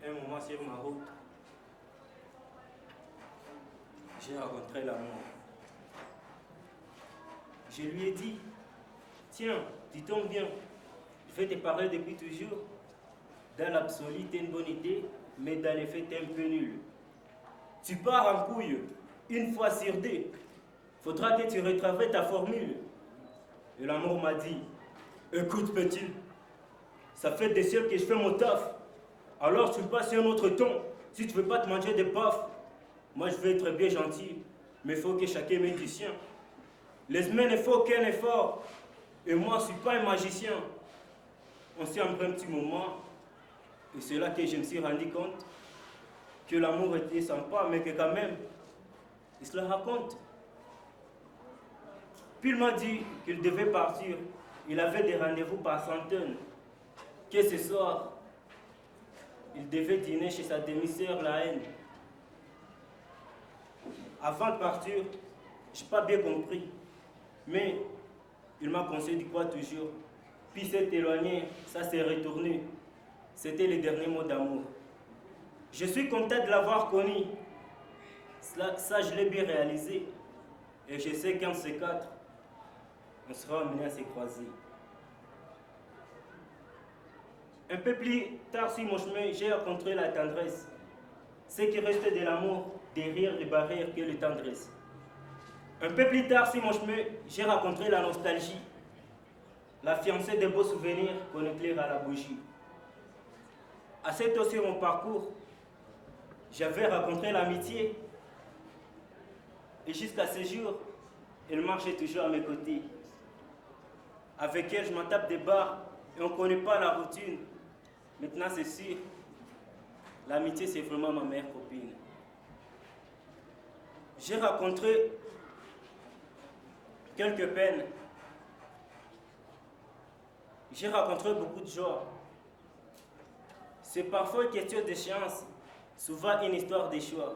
Un moment sur ma route, j'ai rencontré l'amour. Je lui ai dit, tiens, tu tombes bien, je vais te parler depuis toujours. Dans l'absolu, t'es une bonne idée, mais dans les faits, t'es un peu nul. Tu pars en couille, une fois sur deux. Faudra que tu retravailles ta formule. Et l'amour m'a dit, écoute petit, ça fait des siècles que je fais mon taf. Alors tu passes sur un autre ton, si tu veux pas te manger des baffes. Moi je veux être bien gentil, mais il faut que chacun mette du sien. Les semaines ne font aucun effort, et moi je suis pas un magicien. On s'est embrassé un petit moment, et c'est là que je me suis rendu compte que l'amour était sympa, mais que quand même, il se le raconte. Puis il m'a dit qu'il devait partir. Il avait des rendez-vous par centaines. Que ce soir, il devait dîner chez sa demi-sœur, la haine. Avant de partir, je n'ai pas bien compris. Mais il m'a conseillé de croire toujours. Puis s'est éloigné, ça s'est retourné. C'était les derniers mots d'amour. Je suis content de l'avoir connu. Ça, je l'ai bien réalisé. Et je sais qu'en ces quatre, on sera amené à se croiser. Un peu plus tard sur mon chemin, j'ai rencontré la tendresse. Ce qui restait de l'amour derrière les barrières que le tendresse. Un peu plus tard sur mon chemin, j'ai rencontré la nostalgie. La fiancée des beaux souvenirs qu'on éclaire à la bougie. À cette heure sur mon parcours, j'avais rencontré l'amitié. Et jusqu'à ce jour, elle marchait toujours à mes côtés. Avec elle, je m'en tape des barres et on ne connaît pas la routine. Maintenant, c'est sûr, l'amitié, c'est vraiment ma meilleure copine. J'ai rencontré quelques peines. J'ai rencontré beaucoup de joie. C'est parfois une question de chance, souvent une histoire de choix.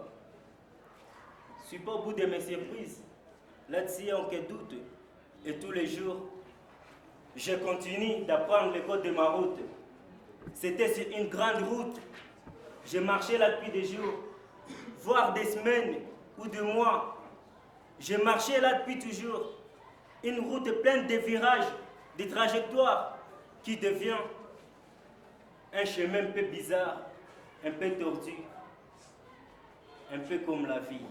Je ne suis pas au bout de mes surprises. Là-dessus, aucun doute. Et tous les jours, je continue d'apprendre le code de ma route. C'était sur une grande route. J'ai marché là depuis des jours, voire des semaines ou des mois. J'ai marché là depuis toujours. Une route pleine de virages, de trajectoires qui devient un chemin un peu bizarre, un peu tordu, un peu comme la vie.